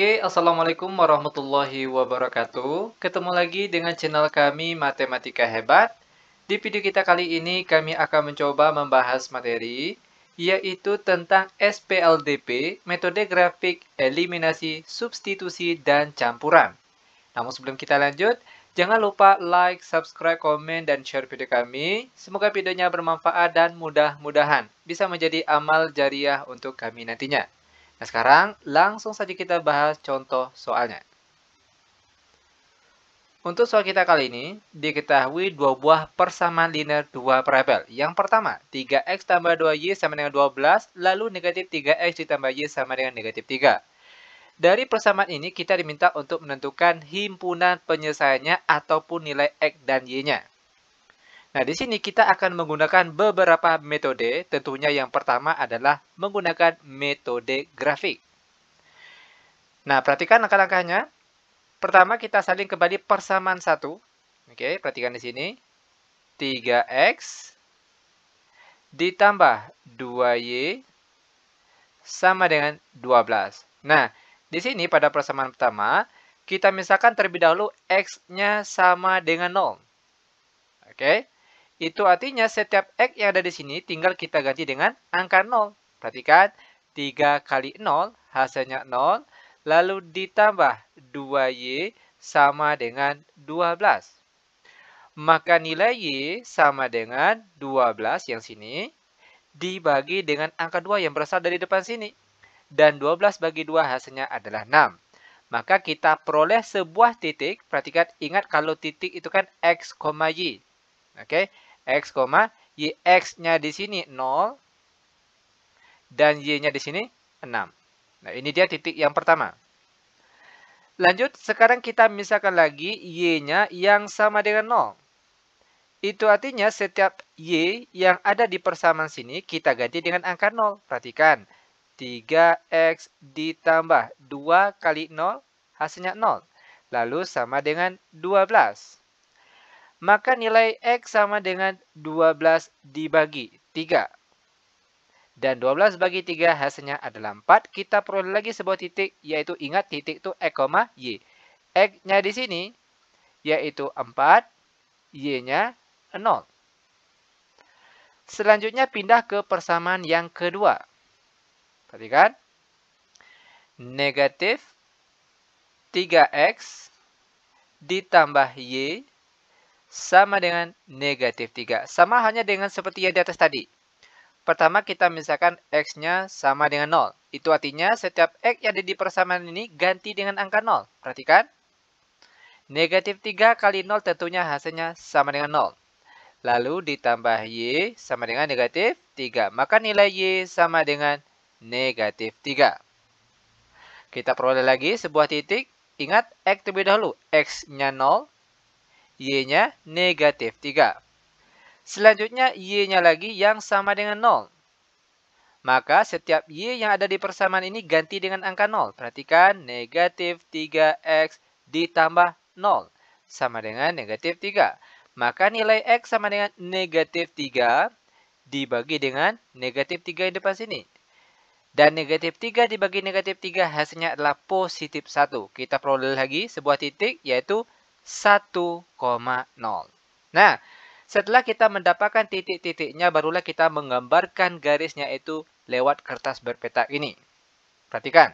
Oke, Assalamualaikum warahmatullahi wabarakatuh. Ketemu lagi dengan channel kami Matematika Hebat. Di video kita kali ini kami akan mencoba membahas materi yaitu tentang SPLDP, metode grafik eliminasi, substitusi, dan campuran. Namun sebelum kita lanjut, jangan lupa like, subscribe, komen, dan share video kami. Semoga videonya bermanfaat dan mudah-mudahan bisa menjadi amal jariah untuk kami nantinya. Nah sekarang langsung saja kita bahas contoh soalnya. Untuk soal kita kali ini, diketahui dua buah persamaan linear dua variabel. Yang pertama, 3x tambah 2y sama dengan 12, lalu negatif 3x ditambah y sama dengan negatif 3. Dari persamaan ini, kita diminta untuk menentukan himpunan penyelesaiannya ataupun nilai x dan y-nya. Nah, di sini kita akan menggunakan beberapa metode. Tentunya yang pertama adalah menggunakan metode grafik. Nah, perhatikan langkah-langkahnya. Pertama, kita salin kembali persamaan 1. Oke, perhatikan di sini. 3x ditambah 2y sama dengan 12. Nah, di sini pada persamaan pertama, kita misalkan terlebih dahulu x-nya sama dengan 0. Oke, itu artinya setiap x yang ada di sini tinggal kita ganti dengan angka 0. Perhatikan, 3 kali 0 hasilnya 0. Lalu ditambah 2y sama dengan 12. Maka nilai y sama dengan 12 yang sini dibagi dengan angka 2 yang berasal dari depan sini. Dan 12 bagi 2 hasilnya adalah 6. Maka kita peroleh sebuah titik. Perhatikan, ingat kalau titik itu kan x, y. Oke, x, y. X-nya di sini 0 dan y-nya di sini 6. Nah, ini dia titik yang pertama. Lanjut, sekarang kita misalkan lagi y-nya yang sama dengan 0. Itu artinya setiap y yang ada di persamaan sini kita ganti dengan angka 0. Perhatikan, 3x ditambah 2 kali 0 hasilnya 0. Lalu sama dengan 12. Maka nilai x sama dengan 12 dibagi 3. Dan 12 bagi 3 hasilnya adalah 4. Kita peroleh lagi sebuah titik, yaitu ingat titik itu x, y. X-nya di sini, yaitu 4, y-nya 0. Selanjutnya pindah ke persamaan yang kedua. Perhatikan. Negatif 3x ditambah y sama dengan negatif 3. Sama hanya dengan seperti yang di atas tadi. Pertama kita misalkan x-nya sama dengan 0. Itu artinya setiap x yang ada di persamaan ini ganti dengan angka 0. Perhatikan. Negatif 3 kali 0 tentunya hasilnya sama dengan 0. Lalu ditambah y sama dengan negatif 3. Maka nilai y sama dengan negatif 3. Kita peroleh lagi sebuah titik. Ingat x terlebih dahulu. X-nya 0. Y-nya negatif 3. Selanjutnya y-nya lagi yang sama dengan 0. Maka setiap y yang ada di persamaan ini ganti dengan angka 0. Perhatikan, negatif 3x ditambah 0 sama dengan negatif 3. Maka nilai x sama dengan negatif 3 dibagi dengan negatif 3 yang depan sini. Dan negatif 3 dibagi negatif 3 hasilnya adalah positif 1. Kita peroleh lagi sebuah titik yaitu 1,0. Nah, setelah kita mendapatkan titik-titiknya, barulah kita menggambarkan garisnya itu lewat kertas berpetak ini. Perhatikan.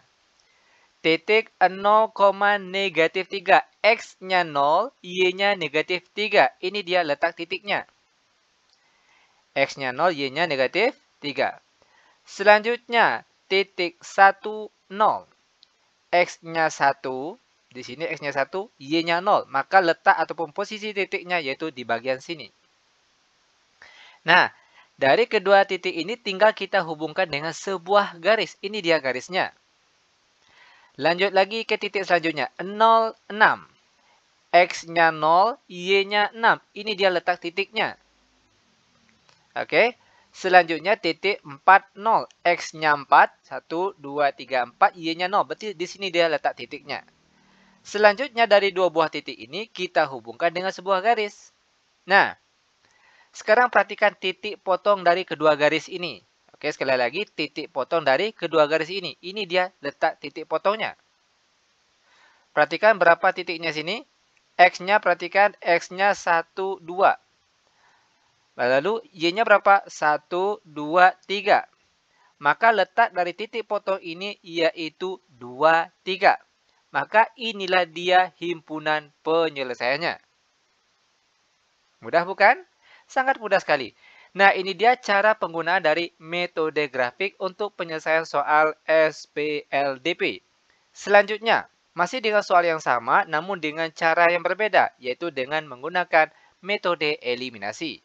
Titik 0, negatif 3. X-nya 0, Y-nya negatif 3. Ini dia letak titiknya. X-nya 0, Y-nya negatif 3. Selanjutnya, titik 1, 0. X-nya 1. Di sini X-nya 1, Y-nya 0. Maka letak ataupun posisi titiknya yaitu di bagian sini. Nah, dari kedua titik ini tinggal kita hubungkan dengan sebuah garis. Ini dia garisnya. Lanjut lagi ke titik selanjutnya. 0, 6. X-nya 0, Y-nya 6. Ini dia letak titiknya. Oke. Selanjutnya titik 4, 0. X-nya 4. 1, 2, 3, 4. Y-nya 0. Berarti di sini dia letak titiknya. Selanjutnya dari dua buah titik ini kita hubungkan dengan sebuah garis. Nah, sekarang perhatikan titik potong dari kedua garis ini. Oke, sekali lagi titik potong dari kedua garis ini. Ini dia letak titik potongnya. Perhatikan berapa titiknya sini. X-nya, perhatikan X-nya 1, 2. Lalu Y-nya berapa? 1, 2, 3. Maka letak dari titik potong ini yaitu 2, 3. Maka inilah dia himpunan penyelesaiannya. Mudah bukan? Sangat mudah sekali. Nah, ini dia cara penggunaan dari metode grafik untuk penyelesaian soal SPLDP. Selanjutnya, masih dengan soal yang sama namun dengan cara yang berbeda, yaitu dengan menggunakan metode eliminasi.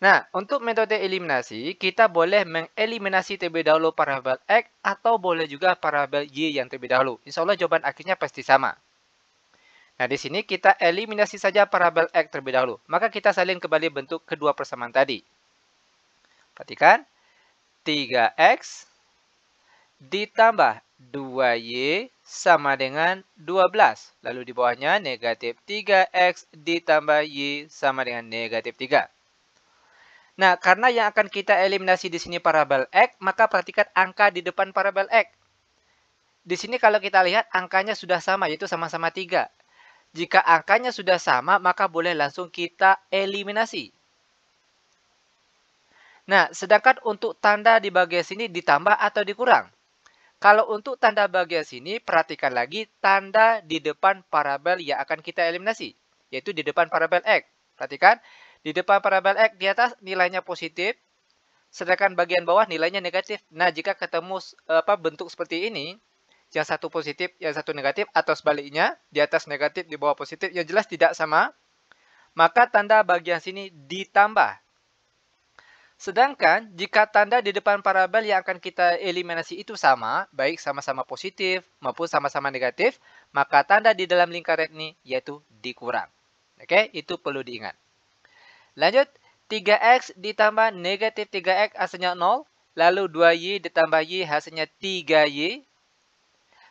Nah, untuk metode eliminasi, kita boleh mengeliminasi terlebih dahulu parabel X atau boleh juga parabel Y yang terlebih dahulu. Insya Allah jawaban akhirnya pasti sama. Nah, di sini kita eliminasi saja parabel X terlebih dahulu. Maka kita salin kembali bentuk kedua persamaan tadi. Perhatikan, 3X ditambah 2Y sama dengan 12. Lalu di bawahnya negatif 3X ditambah Y sama dengan negatif 3. Nah, karena yang akan kita eliminasi di sini parabel X, maka perhatikan angka di depan parabel X. Di sini kalau kita lihat angkanya sudah sama, yaitu sama-sama 3. Jika angkanya sudah sama, maka boleh langsung kita eliminasi. Nah, sedangkan untuk tanda di bagian sini ditambah atau dikurang. Kalau untuk tanda bagian sini, perhatikan lagi tanda di depan parabel yang akan kita eliminasi, yaitu di depan parabel X. Perhatikan, di depan parabel X di atas nilainya positif, sedangkan bagian bawah nilainya negatif. Nah, jika ketemu bentuk seperti ini, yang satu positif, yang satu negatif, atau sebaliknya, di atas negatif, di bawah positif, yang jelas tidak sama, maka tanda bagian sini ditambah. Sedangkan, jika tanda di depan parabel yang akan kita eliminasi itu sama, baik sama-sama positif maupun sama-sama negatif, maka tanda di dalam lingkaran ini yaitu dikurang. Oke, itu perlu diingat. Lanjut, 3X ditambah negatif 3X hasilnya 0, lalu 2Y ditambah Y hasilnya 3Y,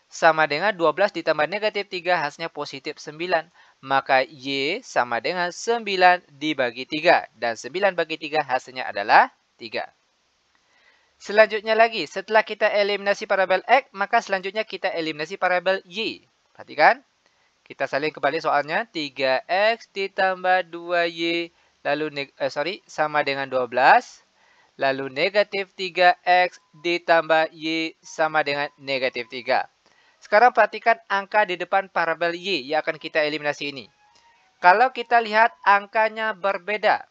sama dengan 12 ditambah negatif 3 hasilnya positif 9. Maka Y sama dengan 9 dibagi 3. Dan 9 bagi 3 hasilnya adalah 3. Selanjutnya lagi, setelah kita eliminasi parabel X, maka selanjutnya kita eliminasi parabel Y. Perhatikan, kita salin kembali soalnya. 3X ditambah 2Y lalu sama dengan 12. Lalu negatif 3X ditambah Y sama dengan negatif 3. Sekarang perhatikan angka di depan parabel Y yang akan kita eliminasi ini. Kalau kita lihat angkanya berbeda.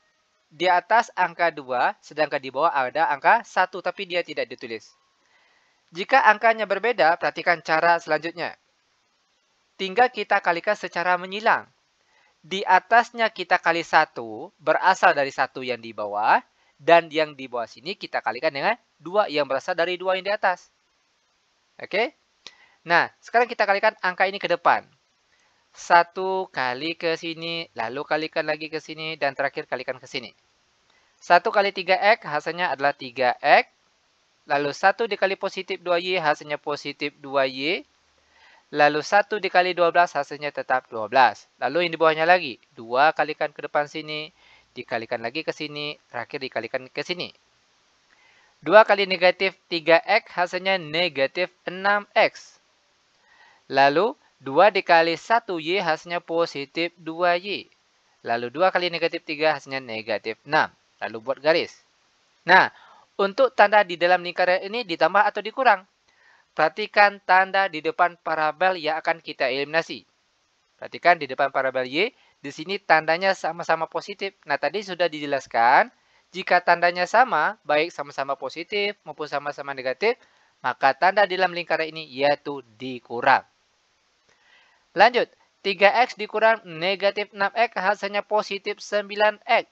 Di atas angka 2, sedangkan di bawah ada angka 1, tapi dia tidak ditulis. Jika angkanya berbeda, perhatikan cara selanjutnya. Tinggal kita kalikan secara menyilang. Di atasnya kita kali 1, berasal dari 1 yang di bawah. Dan yang di bawah sini kita kalikan dengan 2 yang berasal dari 2 yang di atas. Oke? Nah, sekarang kita kalikan angka ini ke depan. 1 kali ke sini, lalu kalikan lagi ke sini, dan terakhir kalikan ke sini. 1 kali 3X hasilnya adalah 3X. Lalu 1 dikali positif 2Y hasilnya positif 2Y. Lalu 1 dikali 12 hasilnya tetap 12. Lalu yang di bawahnya lagi, 2 kalikan ke depan sini, dikalikan lagi ke sini, terakhir dikalikan ke sini. 2 kali negatif 3X hasilnya negatif 6X. Lalu, 2 dikali 1Y hasilnya positif 2Y. Lalu, 2 kali negatif 3 hasilnya negatif 6. Lalu, buat garis. Nah, untuk tanda di dalam lingkaran ini ditambah atau dikurang. Perhatikan tanda di depan parabel yang akan kita eliminasi. Perhatikan di depan parabel Y, di sini tandanya sama-sama positif. Nah, tadi sudah dijelaskan, jika tandanya sama, baik sama-sama positif maupun sama-sama negatif, maka tanda di dalam lingkaran ini yaitu dikurang. Lanjut, 3X dikurang negatif 6X hasilnya positif 9X.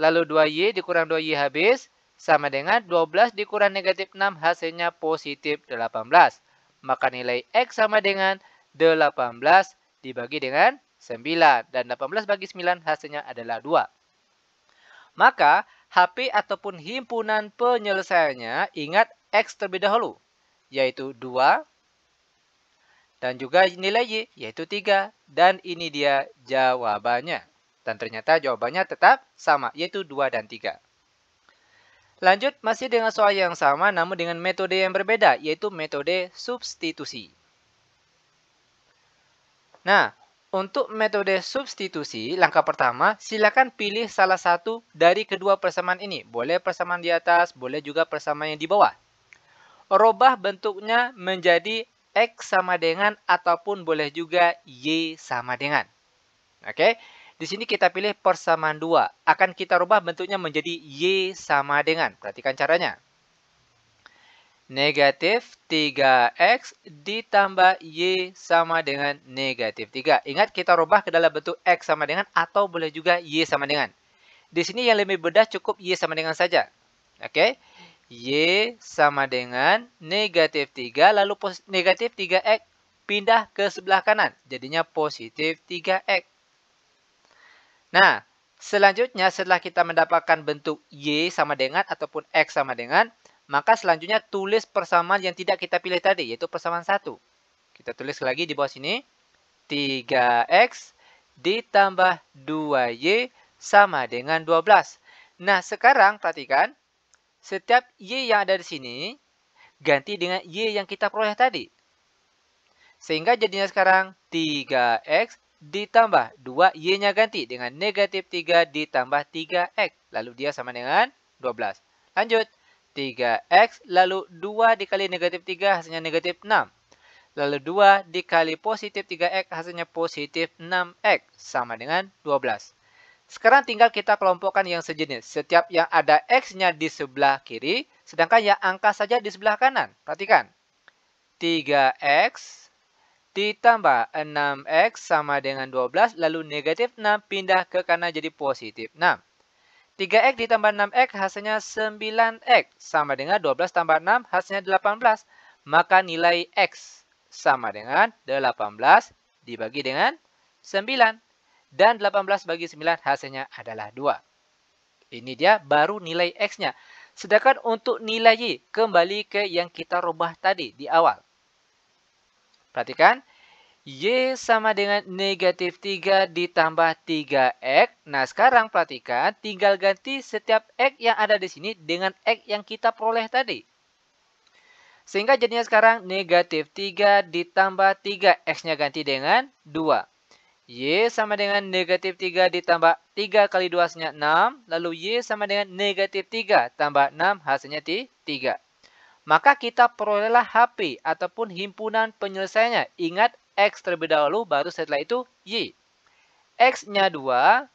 Lalu 2Y dikurang 2Y habis, sama dengan 12 dikurang negatif 6 hasilnya positif 18. Maka nilai X sama dengan 18 dibagi dengan 9. Dan 18 bagi 9 hasilnya adalah 2. Maka, HP ataupun himpunan penyelesaiannya ingat X terlebih dahulu, yaitu 2. Dan juga nilai Y, yaitu 3. Dan ini dia jawabannya. Dan ternyata jawabannya tetap sama, yaitu 2 dan 3. Lanjut, masih dengan soal yang sama, namun dengan metode yang berbeda, yaitu metode substitusi. Nah, untuk metode substitusi, langkah pertama, silakan pilih salah satu dari kedua persamaan ini. Boleh persamaan di atas, boleh juga persamaan yang di bawah. Rubah bentuknya menjadi X sama dengan ataupun boleh juga Y sama dengan. Oke, di sini kita pilih persamaan 2. Akan kita rubah bentuknya menjadi Y sama dengan. Perhatikan caranya. Negatif 3X ditambah Y sama dengan negatif 3. Ingat, kita rubah ke dalam bentuk X sama dengan atau boleh juga Y sama dengan. Di sini yang lebih mudah cukup Y sama dengan saja. Oke, Y sama dengan negatif 3, lalu negatif 3X pindah ke sebelah kanan. Jadinya positif 3X. Nah, selanjutnya setelah kita mendapatkan bentuk Y sama dengan ataupun X sama dengan, maka selanjutnya tulis persamaan yang tidak kita pilih tadi, yaitu persamaan 1. Kita tulis lagi di bawah sini. 3X ditambah 2Y sama dengan 12. Nah, sekarang perhatikan. Setiap Y yang ada di sini, ganti dengan Y yang kita peroleh tadi. Sehingga jadinya sekarang 3X ditambah 2, Y-nya ganti dengan negatif 3 ditambah 3X. Lalu dia sama dengan 12. Lanjut. 3X lalu 2 dikali negatif 3 hasilnya negatif 6. Lalu 2 dikali positif 3X hasilnya positif 6X sama dengan 12. Sekarang tinggal kita kelompokkan yang sejenis. Setiap yang ada X-nya di sebelah kiri, sedangkan yang angka saja di sebelah kanan. Perhatikan. 3X ditambah 6X sama dengan 12, lalu negatif 6 pindah ke kanan jadi positif 6. 3X ditambah 6X hasilnya 9X sama dengan 12 tambah 6 hasilnya 18. Maka nilai X sama dengan 18 dibagi dengan 9. Dan 18 bagi 9 hasilnya adalah 2. Ini dia baru nilai X-nya. Sedangkan untuk nilai Y, kembali ke yang kita rubah tadi di awal. Perhatikan, Y sama dengan negatif 3 ditambah 3X. Nah, sekarang perhatikan, tinggal ganti setiap X yang ada di sini dengan X yang kita peroleh tadi. Sehingga jadinya sekarang negatif 3 ditambah 3. X-nya ganti dengan 2. Y sama dengan negatif 3 ditambah 3 kali 2 hasilnya 6. Lalu Y sama dengan negatif 3 tambah 6 hasilnya 3. Maka kita perolehlah HP ataupun himpunan penyelesaiannya. Ingat X terlebih dahulu, baru setelah itu Y. X-nya 2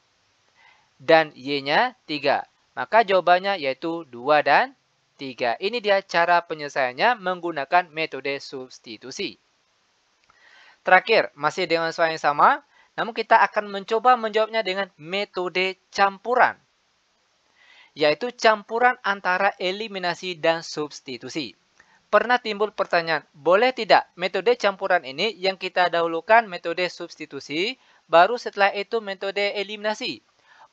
dan Y-nya 3. Maka jawabannya yaitu 2 dan 3. Ini dia cara penyelesaiannya menggunakan metode substitusi. Terakhir, masih dengan soal yang sama. Namun kita akan mencoba menjawabnya dengan metode campuran. Yaitu campuran antara eliminasi dan substitusi. Pernah timbul pertanyaan, boleh tidak metode campuran ini yang kita dahulukan metode substitusi, baru setelah itu metode eliminasi?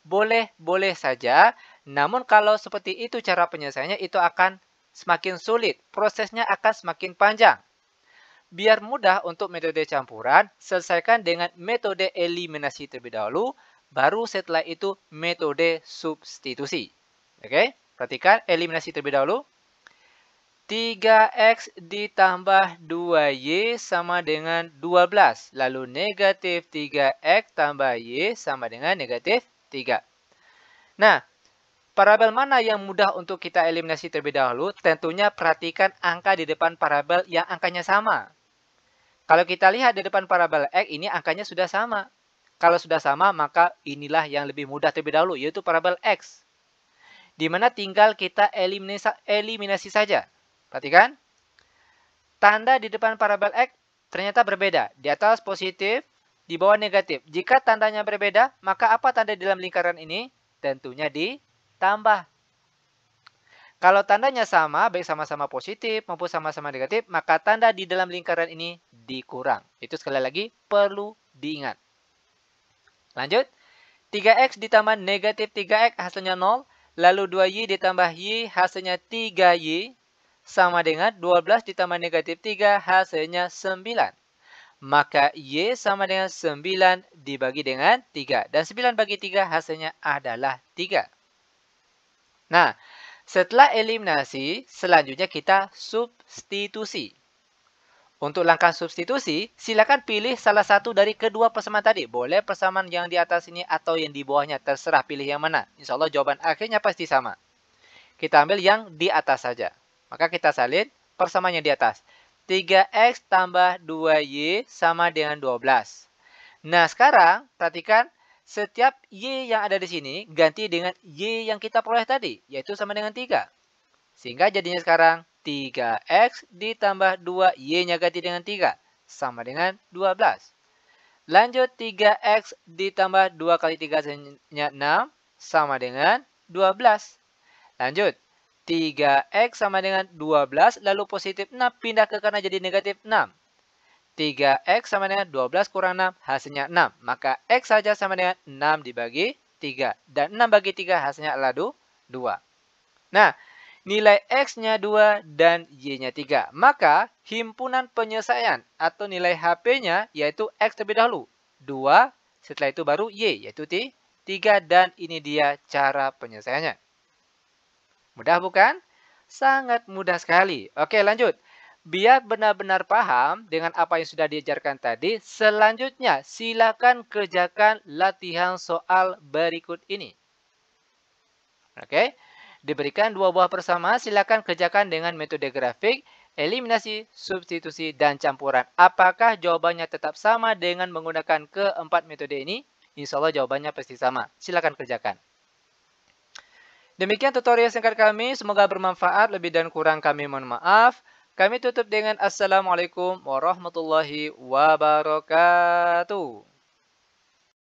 Boleh, boleh saja. Namun kalau seperti itu cara penyelesaiannya itu akan semakin sulit. Prosesnya akan semakin panjang. Biar mudah untuk metode campuran, selesaikan dengan metode eliminasi terlebih dahulu, baru setelah itu metode substitusi. Oke, perhatikan eliminasi terlebih dahulu. 3X ditambah 2Y sama dengan 12. Lalu negatif 3X tambah Y sama dengan negatif 3. Nah, parabel mana yang mudah untuk kita eliminasi terlebih dahulu? Tentunya perhatikan angka di depan parabel yang angkanya sama. Kalau kita lihat di depan parabel X, ini angkanya sudah sama. Kalau sudah sama, maka inilah yang lebih mudah terlebih dahulu, yaitu parabel X. Di mana tinggal kita eliminasi saja. Perhatikan. Tanda di depan parabel X ternyata berbeda. Di atas positif, di bawah negatif. Jika tandanya berbeda, maka apa tanda di dalam lingkaran ini? Tentunya ditambah. Kalau tandanya sama, baik sama-sama positif maupun sama-sama negatif, maka tanda di dalam lingkaran ini dikurang. Itu sekali lagi perlu diingat. Lanjut. 3X ditambah negatif 3X hasilnya 0. Lalu 2Y ditambah Y hasilnya 3Y. Sama dengan 12 ditambah negatif 3 hasilnya 9. Maka Y sama dengan 9 dibagi dengan 3. Dan 9 bagi 3 hasilnya adalah 3. Nah, setelah eliminasi, selanjutnya kita substitusi. Untuk langkah substitusi, silakan pilih salah satu dari kedua persamaan tadi. Boleh persamaan yang di atas ini atau yang di bawahnya, terserah pilih yang mana. Insya Allah jawaban akhirnya pasti sama. Kita ambil yang di atas saja. Maka kita salin persamaan yang di atas. 3x tambah 2y sama dengan 12. Nah, sekarang perhatikan setiap y yang ada di sini ganti dengan y yang kita peroleh tadi, yaitu sama dengan 3. Sehingga jadinya sekarang 3x ditambah 2y-nya ganti dengan 3. Sama dengan 12. Lanjut 3x ditambah 2 kali 3 hasilnya 6. Sama dengan 12. Lanjut. 3x sama dengan 12, lalu positif 6 pindah ke kanan jadi negatif 6. 3x sama dengan 12 kurang 6, hasilnya 6. Maka x saja sama dengan 6 dibagi 3. Dan 6 bagi 3 hasilnya adalah 2. Nah, nilai x-nya 2 dan y-nya 3. Maka, himpunan penyelesaian atau nilai HP-nya yaitu x terlebih dahulu. 2, setelah itu baru y, yaitu 3. Dan ini dia cara penyelesaiannya. Mudah bukan? Sangat mudah sekali. Oke, lanjut. Biar benar-benar paham dengan apa yang sudah diajarkan tadi, selanjutnya silakan kerjakan latihan soal berikut ini. Oke, diberikan dua buah persamaan, silakan kerjakan dengan metode grafik, eliminasi, substitusi, dan campuran. Apakah jawabannya tetap sama dengan menggunakan keempat metode ini? Insya Allah jawabannya pasti sama. Silakan kerjakan. Demikian tutorial singkat kami, semoga bermanfaat, lebih dan kurang kami mohon maaf. Kami tutup dengan Assalamualaikum warahmatullahi wabarakatuh.